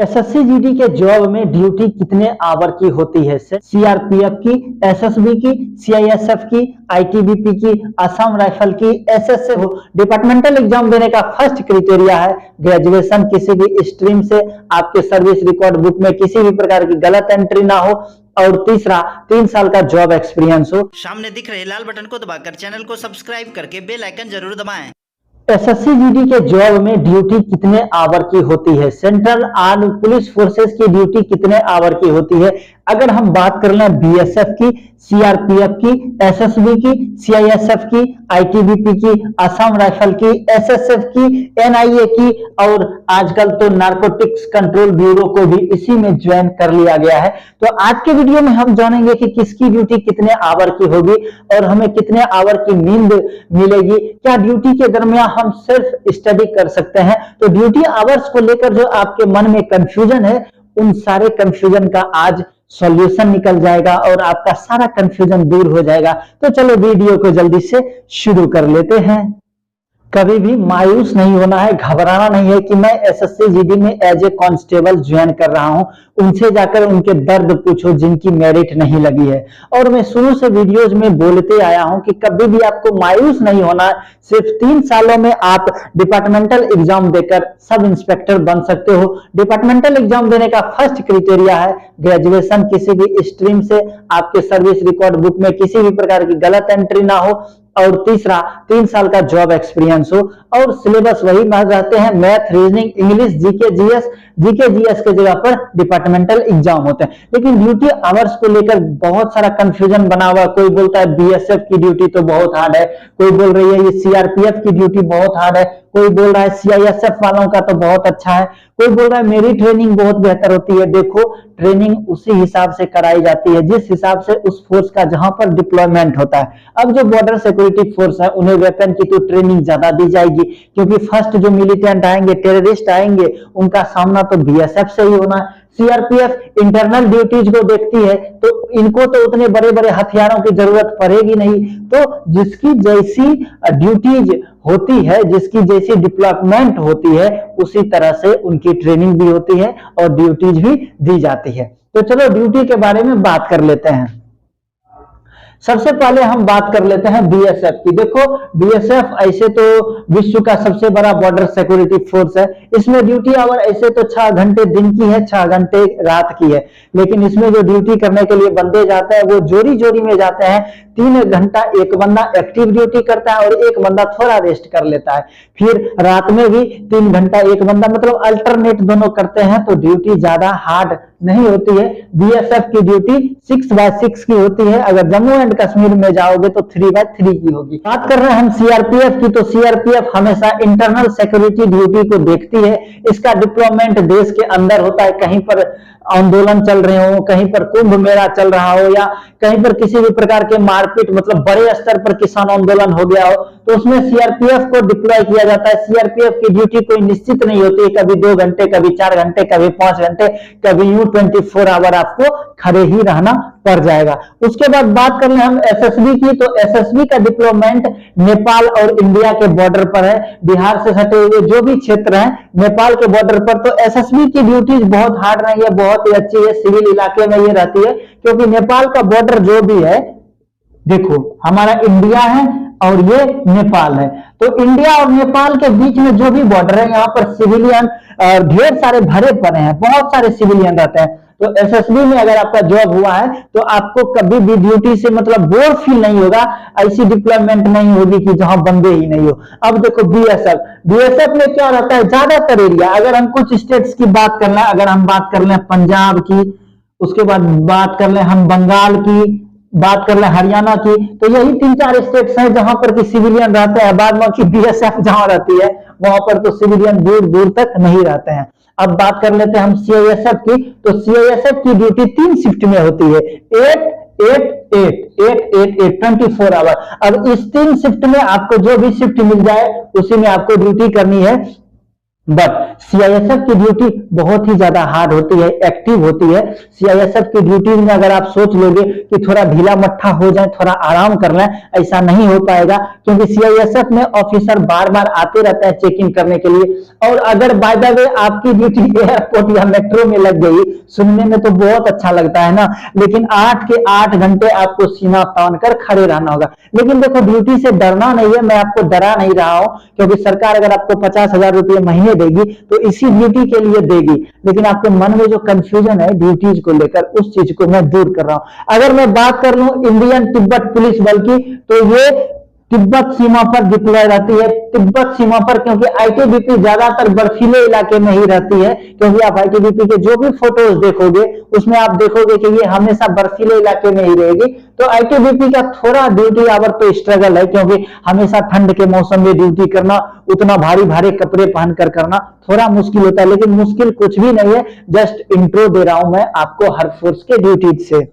SSC GD के job में duty कितने आवर की होती है? सीआरपीएफ की, एसएसबी की, सीआईएसएफ की, आईटीबीपी की, असम राइफल की, एसएसएफ। डिपार्टमेंटल एग्जाम देने का फर्स्ट क्राइटेरिया है ग्रेजुएशन किसी भी स्ट्रीम से, आपके सर्विस रिकॉर्ड बुक में किसी भी प्रकार की गलत एंट्री ना हो, और तीसरा 3 साल का जॉब एक्सपीरियंस हो। सामने दिख रहे लाल बटन को दबाकर चैनल को सब्सक्राइब करके बेल आइकन जरूर दबाएं। एसएससी जीडी के जॉब में ड्यूटी कितने आवर की होती है? सेंट्रल आर्म पुलिस फोर्सेस की ड्यूटी कितने आवर की होती है? अगर हम बात कर लें बीएसएफ की, सीआरपीएफ की, एसएसबी की, सीआईएसएफ की, आईटीबीपी की, असम राइफल की, एसएसएफ की, एनआईए की, और आजकल तो नारकोटिक्स कंट्रोल ब्यूरो को भी इसी में ज्वाइन कर लिया गया है। तो आज के वीडियो में हम जानेंगे कि किसकी ड्यूटी कितने आवर की होगी और हमें कितने आवर की नींद मिलेगी। क्या ड्यूटी के दरमियान हम सिर्फ स्टडी कर सकते हैं? तो ड्यूटी आवर्स को लेकर जो आपके मन में कंफ्यूजन है, उन सारे कंफ्यूजन का आज सॉल्यूशन निकल जाएगा और आपका सारा कंफ्यूजन दूर हो जाएगा। तो चलो वीडियो को जल्दी से शुरू कर लेते हैं। कभी भी मायूस नहीं होना है, घबराना नहीं है कि मैं एसएससी जीडी में एज ए कांस्टेबल ज्वाइन कर रहा हूं। उनसे जाकर उनके दर्द पूछो जिनकी मेरिट नहीं लगी है। और मैं शुरू से वीडियोज में बोलते आया हूं कि कभी भी आपको मायूस नहीं होना है। सिर्फ 3 सालों में आप डिपार्टमेंटल एग्जाम देकर सब इंस्पेक्टर बन सकते हो। डिपार्टमेंटल एग्जाम देने का फर्स्ट क्राइटेरिया है ग्रेजुएशन किसी भी स्ट्रीम से, आपके सर्विस रिकॉर्ड बुक में किसी भी प्रकार की गलत एंट्री ना हो, और तीसरा 3 साल का जॉब एक्सपीरियंस हो। और सिलेबस वही रहते हैं, math, reasoning, English, GK GS के जगह पर डिपार्टमेंटल एग्जाम होते हैं। लेकिन ड्यूटी आवर्स को लेकर बहुत सारा कंफ्यूजन बना हुआ। कोई बोलता है बीएसएफ की ड्यूटी तो बहुत हार्ड है, कोई बोल रही है ये सीआरपीएफ की ड्यूटी बहुत हार्ड है, कोई बोल रहा है सीआईएसएफ वालों का तो बहुत अच्छा है, कोई बोल रहा है मेरी ट्रेनिंग बहुत बेहतर होती है। देखो, ट्रेनिंग उसी हिसाब से कराई जाती है जिस हिसाब से उस फोर्स का जहां पर डिप्लॉयमेंट होता है। अब जो बॉर्डर सिक्योरिटी फोर्स है उन्हें वेपन की तो ट्रेनिंग ज्यादा दी जाएगी, क्योंकि फर्स्ट जो मिलिटेंट आएंगे, टेररिस्ट आएंगे, उनका सामना तो बीएसएफ से ही होना है। सीआरपीएफ इंटरनल ड्यूटीज को देखती है तो इनको तो उतने बड़े बड़े हथियारों की जरूरत पड़ेगी नहीं। तो जिसकी जैसी ड्यूटीज होती है, जिसकी जैसी डिप्लॉयमेंट होती है, उसी तरह से उनकी ट्रेनिंग भी होती है और ड्यूटीज भी दी जाती है। तो चलो ड्यूटी के बारे में बात कर लेते हैं। सबसे पहले हम बात कर लेते हैं बीएसएफ की। देखो, बीएसएफ ऐसे तो विश्व का सबसे बड़ा बॉर्डर सिक्योरिटी फोर्स है। इसमें ड्यूटी आवर ऐसे तो 6 घंटे दिन की है, 6 घंटे रात की है। लेकिन इसमें जो ड्यूटी करने के लिए बंदे जाते हैं वो जोड़ी जोड़ी में जाते हैं। 3 घंटा एक बंदा एक्टिव ड्यूटी करता है और एक बंदा थोड़ा रेस्ट कर लेता है। फिर रात में भी 3 घंटा एक बंदा, मतलब अल्टरनेट दोनों करते हैं। तो ड्यूटी ज्यादा हार्ड नहीं होती है। बीएसएफ की ड्यूटी 6/6 की होती है। अगर जम्मू एंड कश्मीर में जाओगे तो 3/3 की होगी। बात कर रहे हैं हम सीआरपीएफ की, तो सीआरपीएफ हमेशा इंटरनल सिक्योरिटी ड्यूटी को देखती है। इसका डिप्लॉयमेंट देश के अंदर होता है। कहीं पर आंदोलन चल रहे हो, कहीं पर कुंभ मेला चल रहा हो, या कहीं पर किसी भी प्रकार के मारपीट, मतलब बड़े स्तर पर किसान आंदोलन हो गया हो, तो उसमें सीआरपीएफ को डिप्लॉय किया जाता है। सीआरपीएफ की ड्यूटी कोई निश्चित नहीं होती है, कभी 2 घंटे, कभी 4 घंटे, कभी 5 घंटे, कभी यूं 24 आवर आपको खड़े ही रहना पड़ जाएगा। उसके बाद बात कर ले हम एसएसबी की, तो एसएसबी का डिप्लॉयमेंट नेपाल और इंडिया के बॉर्डर पर है। बिहार से सटे हुए जो भी क्षेत्र है नेपाल के बॉर्डर पर, तो एसएसबी की ड्यूटीज बहुत हार्ड नहीं है, बहुत ही अच्छी है। सिविल इलाके में ये रहती है, क्योंकि नेपाल का बॉर्डर जो भी है, देखो हमारा इंडिया है और ये नेपाल है, तो इंडिया और नेपाल के बीच में जो भी बॉर्डर है, यहाँ पर सिविलियन ढेर सारे भरे पड़े हैं, बहुत सारे सिविलियन रहते हैं। तो एसएसबी में अगर आपका जॉब हुआ है तो आपको कभी भी ड्यूटी से मतलब बोर फील नहीं होगा। ऐसी डिप्लॉयमेंट नहीं होगी कि जहां बंदे ही नहीं हो। अब देखो बीएसएफ में क्या रहता है, ज्यादातर एरिया, अगर हम कुछ स्टेट्स की बात कर लें, अगर हम बात कर लें पंजाब की, उसके बाद बात कर लें हम बंगाल की, बात कर ले हरियाणा की, तो यही 3-4 स्टेट्स हैं जहां पर कि सिविलियन रहते हैं। बाद बाकी बीएसएफ जहां रहती है वहां पर तो सिविलियन दूर दूर तक नहीं रहते हैं। अब बात कर लेते हैं हम सीआईएसएफ की, तो सीआईएसएफ की ड्यूटी 3 शिफ्ट में होती है, 8-8-8-8-8 24 आवर। अब इस 3 शिफ्ट में आपको जो भी शिफ्ट मिल जाए उसी में आपको ड्यूटी करनी है। बट सीआईएसएफ की ड्यूटी बहुत ही ज्यादा हार्ड होती है, एक्टिव होती है। सीआईएसएफ की ड्यूटी में अगर आप सोच लोगे कि थोड़ा ढीला मट्ठा हो जाए, थोड़ा आराम कर लें, ऐसा नहीं हो पाएगा, क्योंकि सीआईएसएफ में ऑफिसर बार बार आते रहते हैं चेकिंग करने के लिए। और अगर बाय द वे आपकी ड्यूटी एयरपोर्ट या मेट्रो में लग गई, सुनने में तो बहुत अच्छा लगता है ना, लेकिन 8 के 8 घंटे आपको सीना तान कर खड़े रहना होगा। लेकिन देखो, ड्यूटी से डरना नहीं है, मैं आपको डरा नहीं रहा हूं, क्योंकि सरकार अगर आपको 50,000 रुपये महीने देगी तो इसी ड्यूटी के लिए देगी। लेकिन आपके मन में जो कंफ्यूजन है ड्यूटीज को लेकर, उस चीज को मैं दूर कर रहा हूं। अगर मैं बात कर लूं इंडियन तिब्बत पुलिस बल की, तो ये तिब्बत सीमा पर डिप्लॉय रहती है। तिब्बत सीमा पर, क्योंकि आईटीबीपी ज्यादातर बर्फीले इलाके में ही रहती है, क्योंकि आप आईटीबीपी के जो भी फोटोज देखोगे उसमें आप देखोगे कि ये हमेशा बर्फीले इलाके में ही रहेगी। तो आईटीबीपी का थोड़ा ड्यूटी आवर तो स्ट्रगल है, क्योंकि हमेशा ठंड के मौसम में ड्यूटी करना, उतना भारी भारी कपड़े पहनकर करना थोड़ा मुश्किल होता है। लेकिन मुश्किल कुछ भी नहीं है, जस्ट इंट्रो दे रहा हूं मैं आपको हर फोर्स के ड्यूटीज से।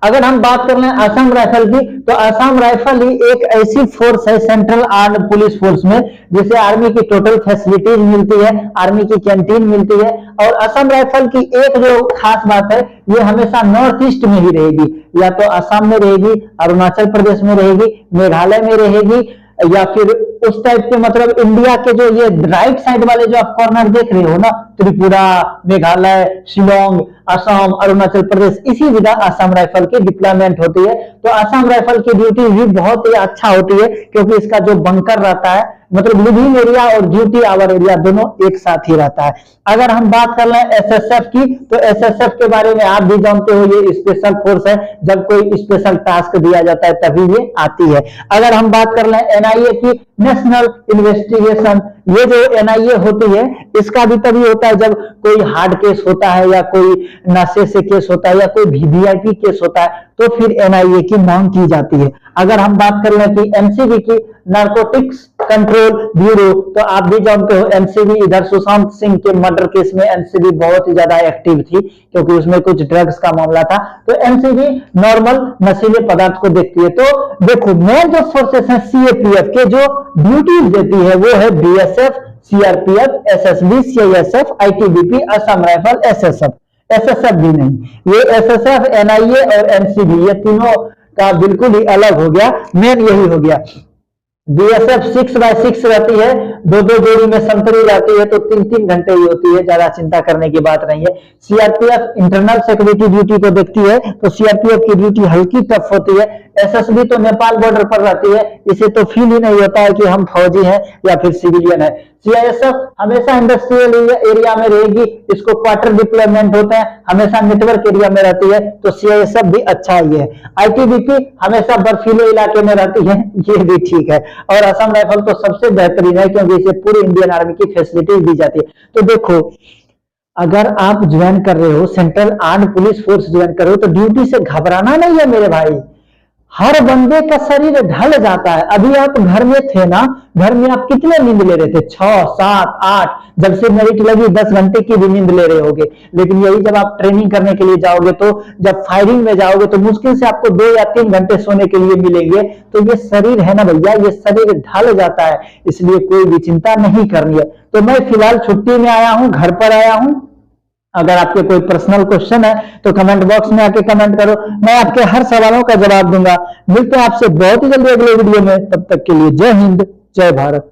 अगर हम बात कर लें असम राइफल की, तो असम राइफल ही एक ऐसी फोर्स है सेंट्रल आर्म्ड पुलिस फोर्स में, जिसे आर्मी की टोटल फैसिलिटीज मिलती है, आर्मी की कैंटीन मिलती है। और असम राइफल की एक जो खास बात है, ये हमेशा नॉर्थ ईस्ट में ही रहेगी, या तो असम में रहेगी, अरुणाचल प्रदेश में रहेगी, मेघालय में रहेगी, या फिर उस टाइप के, मतलब इंडिया के जो ये राइट साइड वाले जो आप कॉर्नर देख रहे हो ना, त्रिपुरा, मेघालय, शिलोंग, असम, अरुणाचल प्रदेश, इसी जगह असम राइफल की डिप्लॉयमेंट होती है। तो असम राइफल की ड्यूटी भी बहुत ही अच्छा होती है, क्योंकि इसका जो बंकर रहता है, मतलब लिविंग एरिया और ड्यूटी आवर एरिया दोनों एक साथ ही रहता है। अगर हम बात कर लें एसएसएफ की, तो एसएसएफ के बारे में आप भी जानते हो, ये स्पेशल फोर्स है, जब कोई स्पेशल टास्क दिया जाता है तभी ये आती है। अगर हम बात कर लें एनआईए की, नेशनल इन्वेस्टिगेशन, ये जो एनआईए होती है, इसका भी तभी होता है जब कोई हार्ड केस होता है, या कोई नशे से केस होता है, या कोई वीवीआईपी केस होता है, तो फिर एनआईए की मांग की जाती है। अगर हम बात कर लें कि एनसीबी की, नारकोटिक्स कंट्रोल ब्यूरो, तो आप भी जानते हो एनसीबी, इधर सुशांत सिंह के मर्डर केस में एनसीबी बहुत ही ज्यादा एक्टिव थी, क्योंकि उसमें कुछ ड्रग्स का मामला था। तो एनसीबी नॉर्मल नशीले पदार्थ को देखती है। तो देखो, मेन जो फोर्सेस हैं सीएपीएफ के, जो ड्यूटीज देती है वो है BSF, CRPF, SSB, CISF, ITBP, Assam rifle, SSF. SSF भी नहीं, ये एसएसएफ, एनआईए और एनसीबी, ये तीनों का बिल्कुल ही अलग हो गया। मेन यही हो गया। बीएसएफ 6x6 रहती है, 2-2 जोड़ी में संतरी रहती है, तो 3-3 घंटे ही होती है, ज्यादा चिंता करने की बात नहीं है। सीआरपीएफ इंटरनल सिक्योरिटी ड्यूटी को देखती है, तो सीआरपीएफ की ड्यूटी हल्की टफ होती है। एसएसबी तो नेपाल बॉर्डर पर रहती है, इसे तो फील ही नहीं होता है कि हम फौजी हैं या फिर सिविलियन है। सीआईएसएफ हमेशा इंडस्ट्रियल एरिया में रहेगी, इसको क्वार्टर डिप्लॉयमेंट होते हैं, हमेशा नेटवर्क एरिया में रहती है, तो सीआईएसएफ भी अच्छा ही है। आईटीबीपी हमेशा बर्फीले इलाके में रहती है, ये भी ठीक है। और असम राइफल तो सबसे बेहतरीन है, क्योंकि इसे पूरी इंडियन आर्मी की फैसिलिटीज दी जाती है। तो देखो, अगर आप ज्वाइन कर रहे हो, central armed police force join कर रहे हो, तो ड्यूटी से घबराना नहीं है मेरे भाई। हर बंदे का शरीर ढल जाता है। अभी आप घर में थे ना, घर में आप कितने नींद ले रहे थे? 6, 7, 8, जब से मेरिट लगी 10 घंटे की भी नींद ले रहे होगे। लेकिन यही जब आप ट्रेनिंग करने के लिए जाओगे, तो जब फायरिंग में जाओगे, तो मुश्किल से आपको 2 या 3 घंटे सोने के लिए मिलेंगे। तो ये शरीर है ना भैया, ये शरीर ढल जाता है, इसलिए कोई भी चिंता नहीं करनी है। तो मैं फिलहाल छुट्टी में आया हूं, घर पर आया हूं। अगर आपके कोई पर्सनल क्वेश्चन है तो कमेंट बॉक्स में आके कमेंट करो, मैं आपके हर सवालों का जवाब दूंगा। मिलते हैं आपसे बहुत ही जल्दी अगले वीडियो में, तब तक के लिए जय हिंद, जय भारत।